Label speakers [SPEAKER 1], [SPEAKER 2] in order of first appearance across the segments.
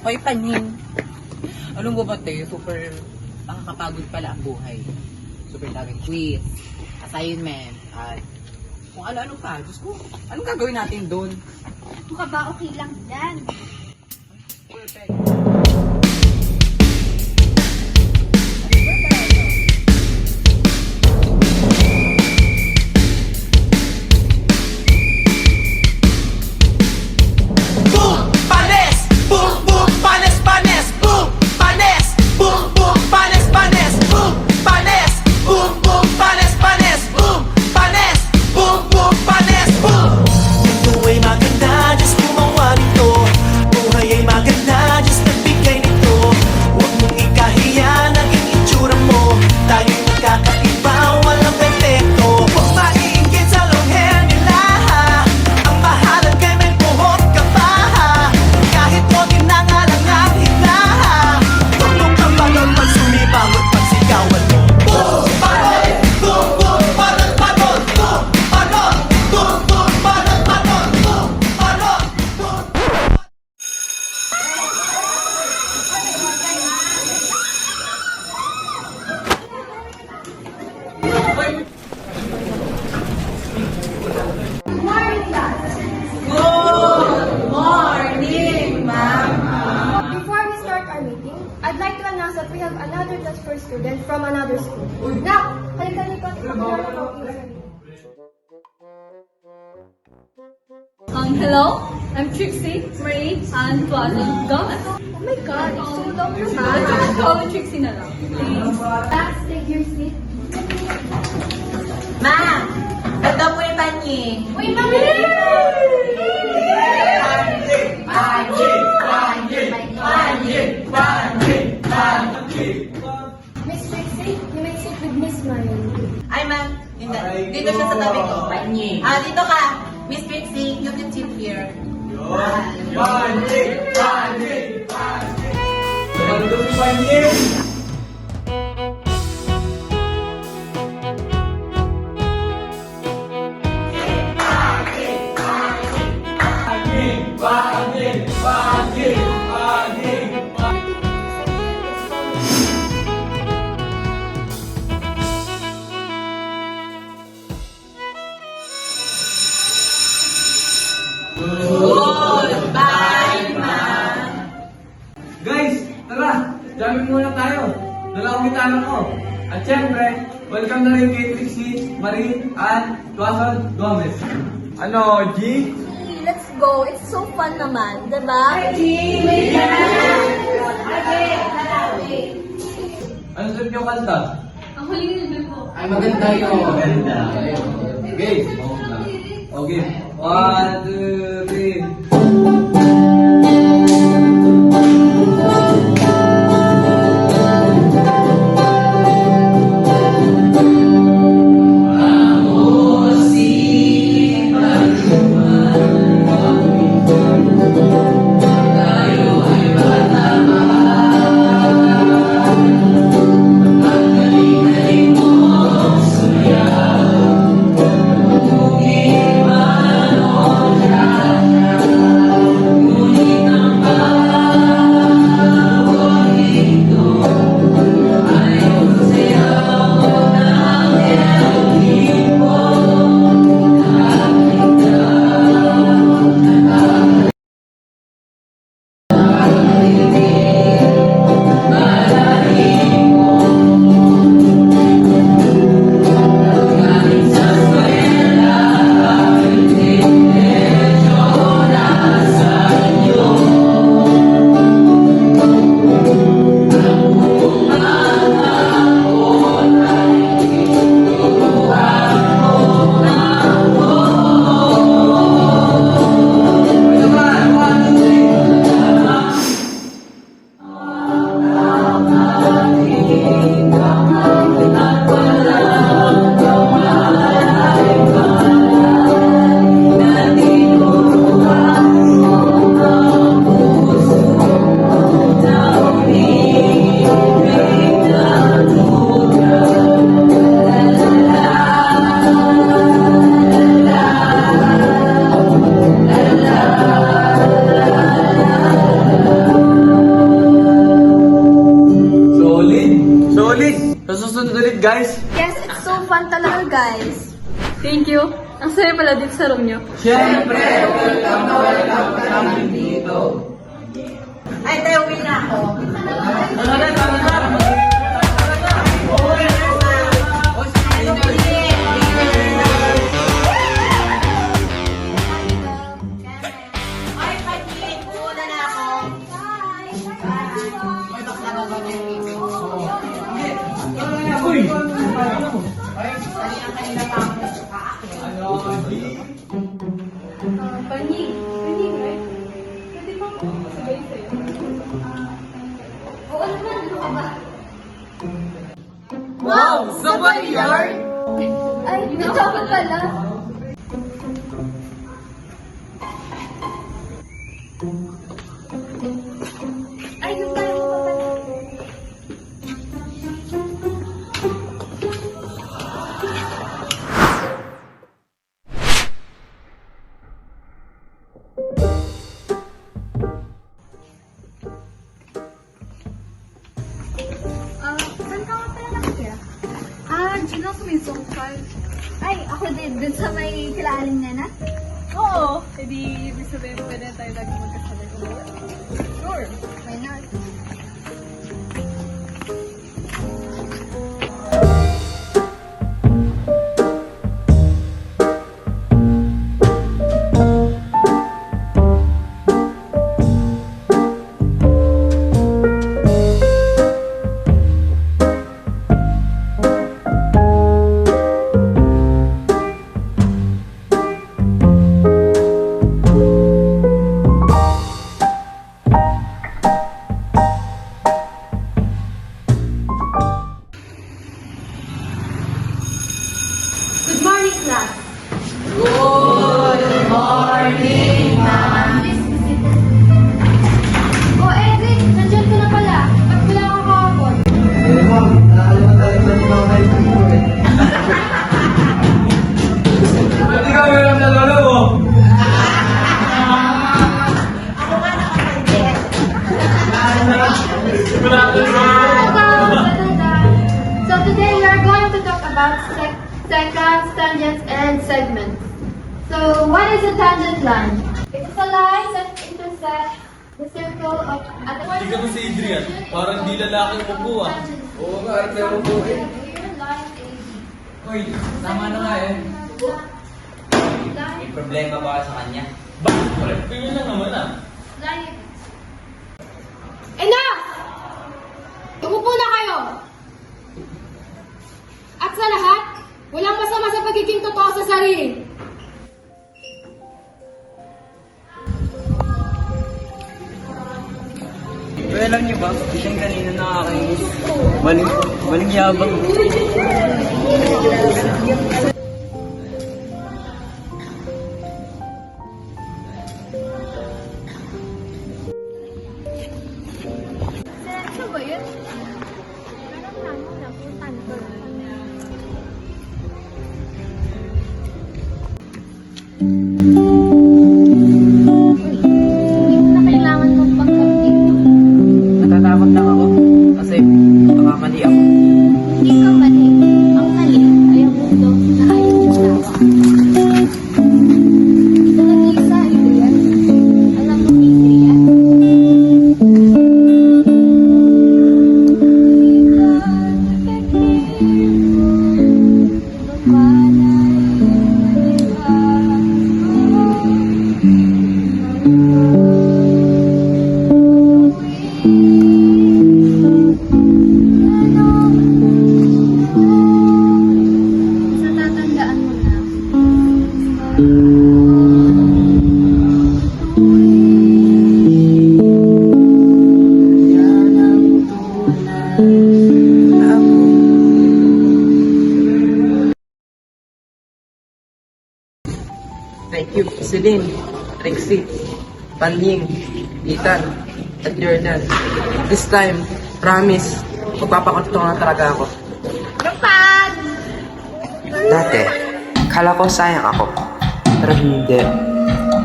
[SPEAKER 1] Hoy, panin. Alam mo ba, te, super nakakapagod pala ang buhay. Super daming quiz, assignment, at kung ano-ano pa. Diyos ko, anong gagawin natin doon?
[SPEAKER 2] Ito ka ba? Okay lang yan.
[SPEAKER 1] Perfect.
[SPEAKER 2] Before we start our meeting, I'd like to announce that we have another transfer student from another school. Now, halika-halika.
[SPEAKER 3] Hello, I'm Trixie, Marie, and Gordon Gomez.
[SPEAKER 2] Oh my God, it's so long
[SPEAKER 3] Just
[SPEAKER 2] naman.
[SPEAKER 3] call me Trixie na lang, please.
[SPEAKER 2] Max, take your seat.
[SPEAKER 1] Ma'am, ito po yung tanyi.
[SPEAKER 2] Uy, mami! Miss Trixie, you may sit with Miss Marie.
[SPEAKER 1] Ay, ma'am. Dito siya sa tabi ko. Dito ka. Miss Trixie, you can sit here. Goodbye, ma'am.
[SPEAKER 4] Guys, tara! Jamming muna tayo. Dalawang gitara ko. At syempre, welcome na rin kay Trixie, Marie, and Tuason Gomez. Ano, G?
[SPEAKER 3] Let's go. It's so fun naman, diba?
[SPEAKER 4] Ano sa yung kanta?
[SPEAKER 3] Ang huling nilbig ko.
[SPEAKER 4] Ay, maganda yun. Maganda. Okay. Okay. 1, 2, 3. it, guys?
[SPEAKER 3] Yes, it's so fun talaga, guys. Thank you. Ang saya pala dito sa room niyo.
[SPEAKER 4] Siyempre, welcome na welcome ka namin dito.
[SPEAKER 1] Ay, tayo, uwi na ako.
[SPEAKER 4] Tara na, tara na.
[SPEAKER 1] Ay, pagkilit. Una na ako. Ay, bakla ka ba niya?
[SPEAKER 4] Uy!
[SPEAKER 1] Ay, kanina pa ako.
[SPEAKER 3] Pani, right? Pwede ba ako sabay sa'yo? Oo naman, ano ka ba?
[SPEAKER 4] Wow! Sabay yarn!
[SPEAKER 3] Ay, ikaw pa pala. Ay, yung tayo mo pa pala. Saan ka nga pala nakatira? Diyan ako may zone 5. Ay, ako din. Dun sa may kilaaling nena? Oo. Hindi, ibig sabihin pwede tayo lagi magkasabay. Sure. Why not?
[SPEAKER 2] Good morning, class. Oh, Edric, nandiyan ka na pala. Ba't wala kang kahapon?
[SPEAKER 4] Ba't ikaw meron na lolo mo?
[SPEAKER 2] So today we are going to talk about seconds, tangents, and segments. So what is a tangent line? It is a line that intersects the circle of at the point.
[SPEAKER 4] Hindi ka ba si Adrian? Parang di lalaki mo po ah. Oo nga, arte mo po eh. Uy, tama na nga eh.
[SPEAKER 2] Line,
[SPEAKER 1] Problema ba sa kanya?
[SPEAKER 4] Bakit pre? Ganyan lang naman ah.
[SPEAKER 2] line. Enough! Umupo na kayo! At sa lahat, walang masama sa pagiging totoo sa sarili.
[SPEAKER 5] Pero alam niyo ba, isang kanina nakakainis. Walang yabang.
[SPEAKER 2] Seryoso ba yun? Parang lang mo napuntan ko. Hindi mo na kailangan mong pagkakito.
[SPEAKER 1] Natatakot lang ako. Kasi baka mali ako.
[SPEAKER 2] Hindi ka mali. Ang mali ay ang mundo na ayaw mo tawa. Ito na Lisa, Adrian. Alam mo, Adrian. Sa tatandaan mo na.
[SPEAKER 5] Thank you, Celine, Trixie, Panling, Ethan, at Jordan. This time, promise, magpapakotoo na talaga ako.
[SPEAKER 2] Lupad!
[SPEAKER 6] Dati, kala ko sayang ako. Pero hindi.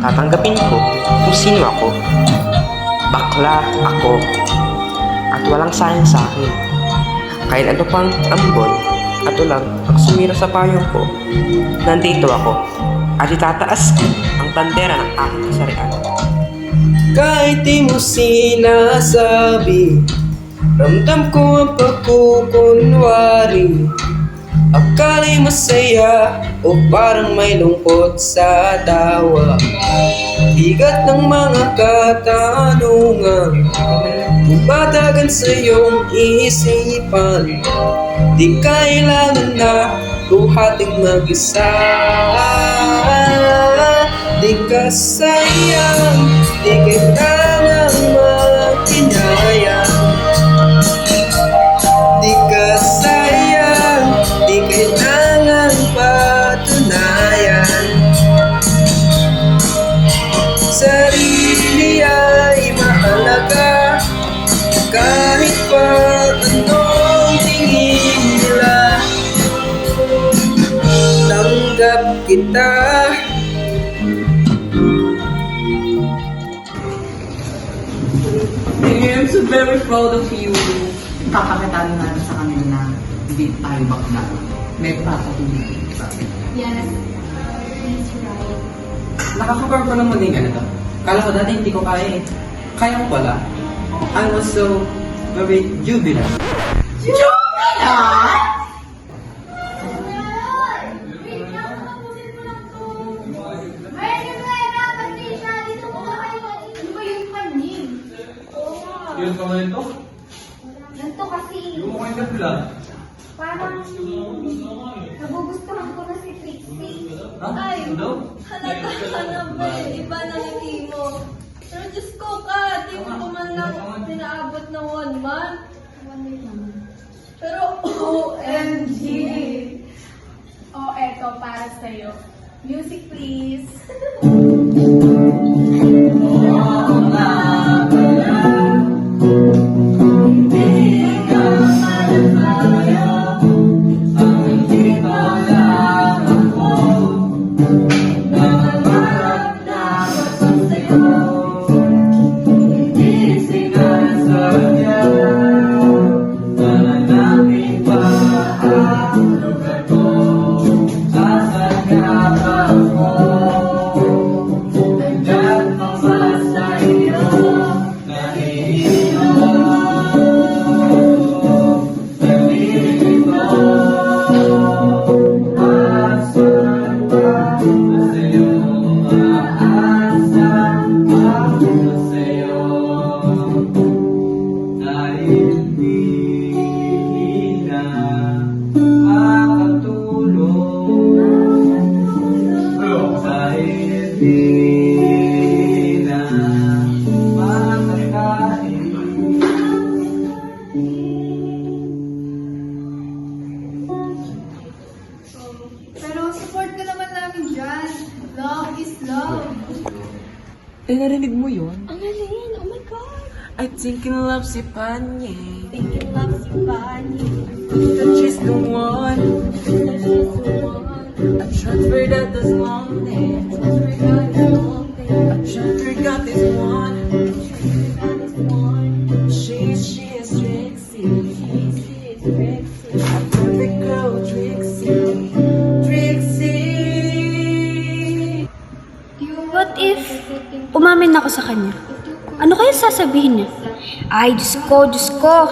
[SPEAKER 6] Tatanggapin ko kung sino ako. Bakla ako. At walang sayang sa akin. Kahit ano pang ambon, bato lang ang sumira sa payong ko. Nandito ako at itataas ko ang bandera ng aking kasarian. Kahit di mo sinasabi, ramdam ko ang pagkukunwari. Akala'y masaya o parang may lungkot sa tawa. Bigat ng mga katanungan, bumatagan sa iyong isipan. Di kailangan na buhating mag-isa. Di ka sayang, di kailangan maghinayang. Di ka sayang, di kailangan patunayan. Sarili ay mahalaga, kahit pa anong tingin nila. Tanggap kita.
[SPEAKER 1] I'm so very proud of you. Kakakatalo natin sa kanila na hindi tayo bakla. May papatuloy.
[SPEAKER 2] Yes. Please write.
[SPEAKER 5] Nakaka-proud ko ng maging ganito. Kala ko dati hindi ko kaya eh. Kaya ko pala. I was so very jubilant.
[SPEAKER 4] Yun ka mo nito?
[SPEAKER 2] Ganito kasi,
[SPEAKER 4] Yung mo kayo na
[SPEAKER 2] parang nagugustuhan ko na si Trixie.
[SPEAKER 4] Ha?
[SPEAKER 3] Ay,
[SPEAKER 4] Ano daw?
[SPEAKER 3] halata ka na ba? Iba na ngiti mo. Pero Diyos ko ka, di mo ko man lang pinaabot ng 1 month. Pero OMG! Oh, eto para sa'yo. Music please. Pero support ka naman namin dyan. Love is love.
[SPEAKER 1] Eh, narinig mo yun?
[SPEAKER 3] Ang galing! Oh my God!
[SPEAKER 1] I think in love si Panye.
[SPEAKER 3] Thinking love si Bunny.
[SPEAKER 1] That she's the one.
[SPEAKER 3] That she's the one.
[SPEAKER 1] A transfer that does long day.
[SPEAKER 3] Forgot it all day.
[SPEAKER 1] A transfer got this one.
[SPEAKER 3] Forgot this one.
[SPEAKER 1] She is Trixie.
[SPEAKER 3] She is Rexy.
[SPEAKER 1] A perfect girl, Trixie. Trixie.
[SPEAKER 7] What if umamin ako sa kanya? Ano kaya sasabihin niya? Ay, Diyos ko, Diyos ko.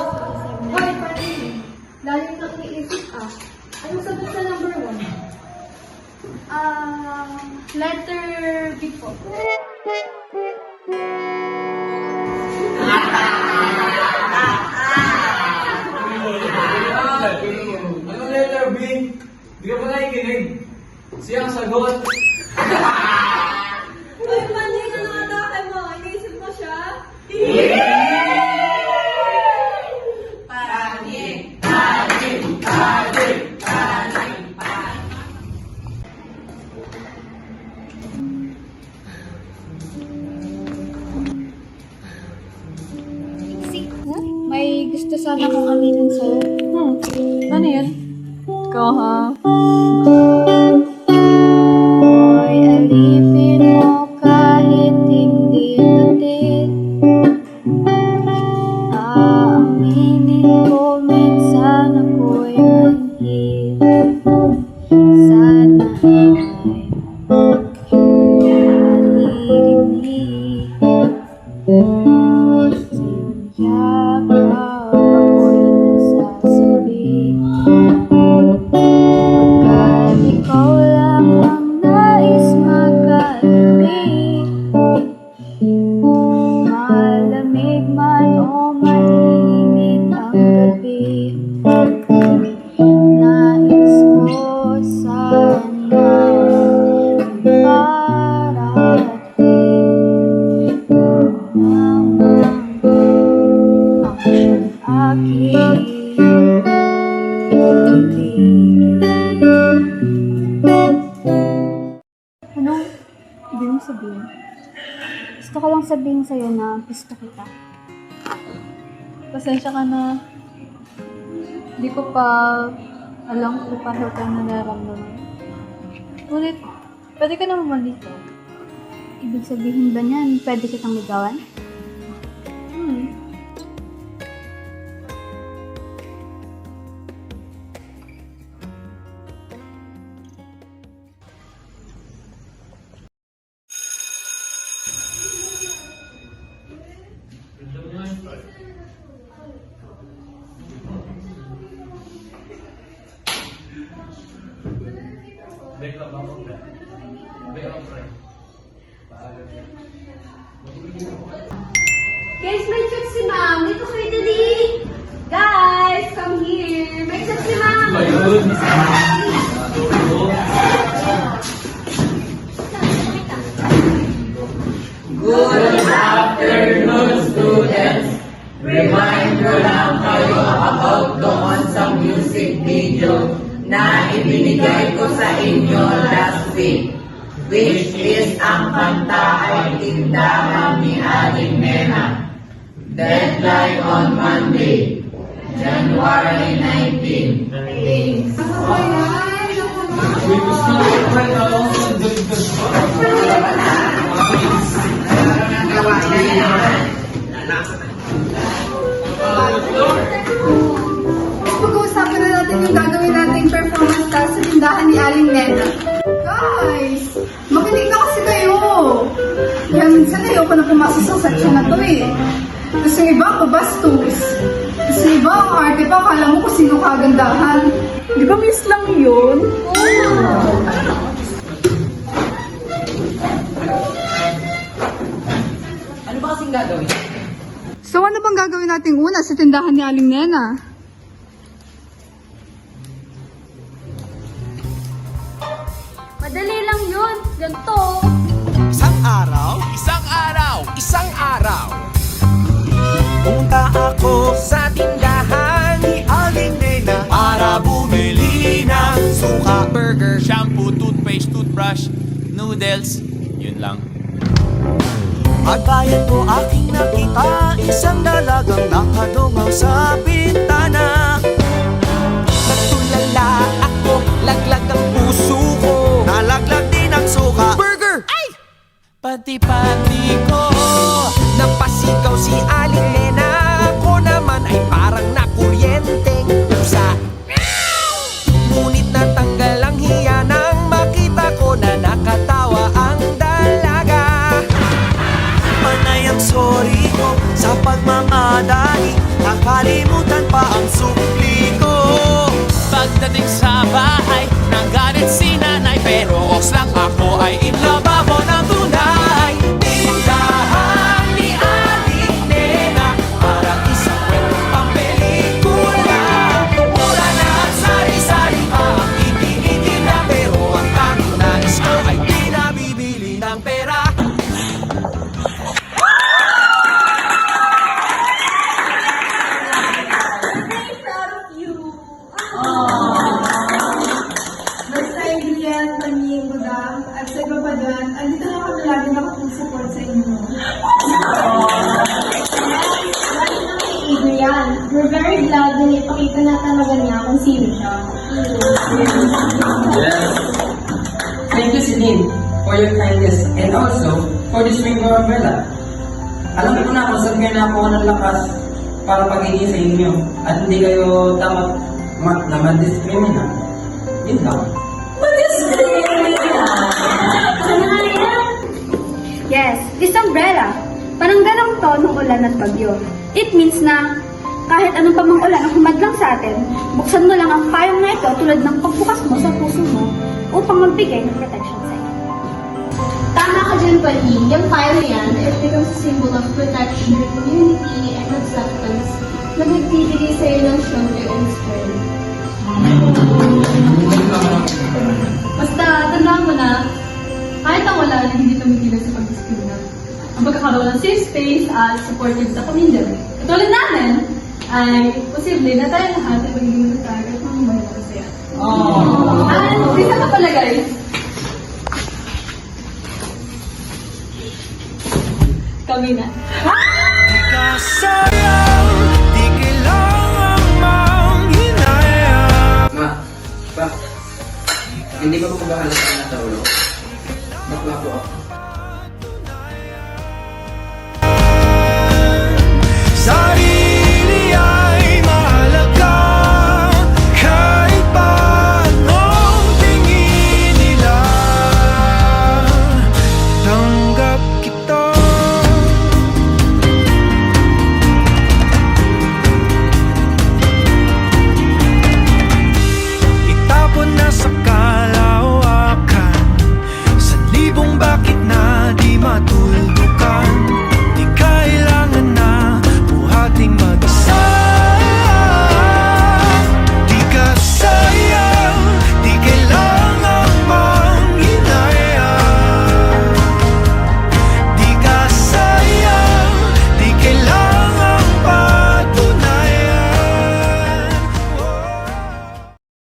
[SPEAKER 2] Hoy, pati. Lalo nang iniisip ah. Anong sagot sa number 1?
[SPEAKER 3] Letter B po.
[SPEAKER 4] Anong letter B? Di ka ba nakikinig? Siya ang sagot.
[SPEAKER 3] Ay, Bunny, ano nga atake mo? Iniisip mo siya?
[SPEAKER 7] May gusto sana kong aminin sa'yo.
[SPEAKER 3] Ano yan? Ikaw ha?
[SPEAKER 7] Hoy, alipin mo kahit hindi natin. Aaminin ko minsan ako'y manhid. sabihin sa'yo na gusto kita.
[SPEAKER 3] Pasensya ka na. Hindi ko pa alam kung paano ka nararamdaman. Ngunit, pwede ka naman malito.
[SPEAKER 7] Ibig sabihin ba niyan, pwede kitang ligawan?
[SPEAKER 2] Guys, may check si ma'am. Dito kayo dali. Guys, come here. May check si ma'am.
[SPEAKER 1] Good afternoon, students! Remind ko lang kayo about doon sa music video na ibinigay ko sa inyo last week, which is ang kanta ay Tindahan ni Aling Nena. Deadline on Monday, January 19. Thanks.
[SPEAKER 8] Pag-uusapan na natin yung gagawin nating performance class sa Tindahan ni Aling Nena. Guys, makinig na kasi kayo. Yan, minsan ayoko na pumasok sa section na to eh. Tapos yung iba, kabastos. Tapos yung iba, ang arte pa, akala mo kung sino kagandahan. Di ba miss lang yun?
[SPEAKER 1] Ano ba kasing gagawin?
[SPEAKER 8] So ano bang gagawin nating una sa Tindahan ni Aling Nena?
[SPEAKER 7] Madali lang yun. Ganito.
[SPEAKER 9] Isang araw, punta ako sa tindahan ni Aling Nena para bumili ng suka, burger, shampoo, toothpaste, toothbrush, noodles, yun lang. At bayan ko aking nakita isang dalagang nakadungaw sa bintana. Nagtulala ako, laglag ang puso ko, nalaglag din ang suka, burger! Ay! Pati-pati ko napasigaw si Aling Nena. Ako naman ay parang nakuryenteng pusa. Ngunit natanggal ang hiya nang makita ko na nakatawa ang dalaga. Panay ang sorry ko sa pagmamadali, nakalimutan pa ang supli ko. Pagdating sa bahay, nanggalit si nanay, pero os lang ako ay inlababo ng tunay. Tindahan ni Aling Nena, parang isang kwentong pampelikula. Mura na at sari-sari pa ang itinitila, pero ang tanging nais ko ay di nabibili ng pera.
[SPEAKER 8] Basta Adrian, Panying, Budang, at sa iba pa dyan, andito na kami lagi nakapag-support sa inyo.
[SPEAKER 2] Adrian, we're very glad na ipakita na talaga niya kung sino siya.
[SPEAKER 6] Thank you, Celine, for your kindness and also for this rainbow umbrella. Alam ko na kung saan kayo nakuha ng lakas para pag-ibig sa inyo at hindi kayo dapat na ma-discrimina. Yun lang.
[SPEAKER 7] Yes, this umbrella. Parang ganang to nung ulan at bagyo. It means na kahit anong pa mang ulan ang humadlang sa atin, buksan mo lang ang payong na ito tulad ng pagbukas mo sa puso mo upang magbigay ng protection sa iyo.
[SPEAKER 2] Tama ka dyan, Panying. Yung file na yan, it becomes a symbol of protection, unity, and acceptance na nagbibigay sa'yo ng shoulder and strength.
[SPEAKER 3] Basta, tandaan mo na, kahit ang wala na hindi tumigilan sa pag-discriminate. Ang pagkakaroon ng safe space at supportive sa pamilya. Katulad namin, ay posible na tayo lahat ay magiging matatag at mga masaya. At isa ka pala guys, Kami na.
[SPEAKER 9] Di ka sayang, di kailangang manghinayang.
[SPEAKER 5] Ma, pa, hindi ba magbahala sa akin na taulo? Bakla po ako.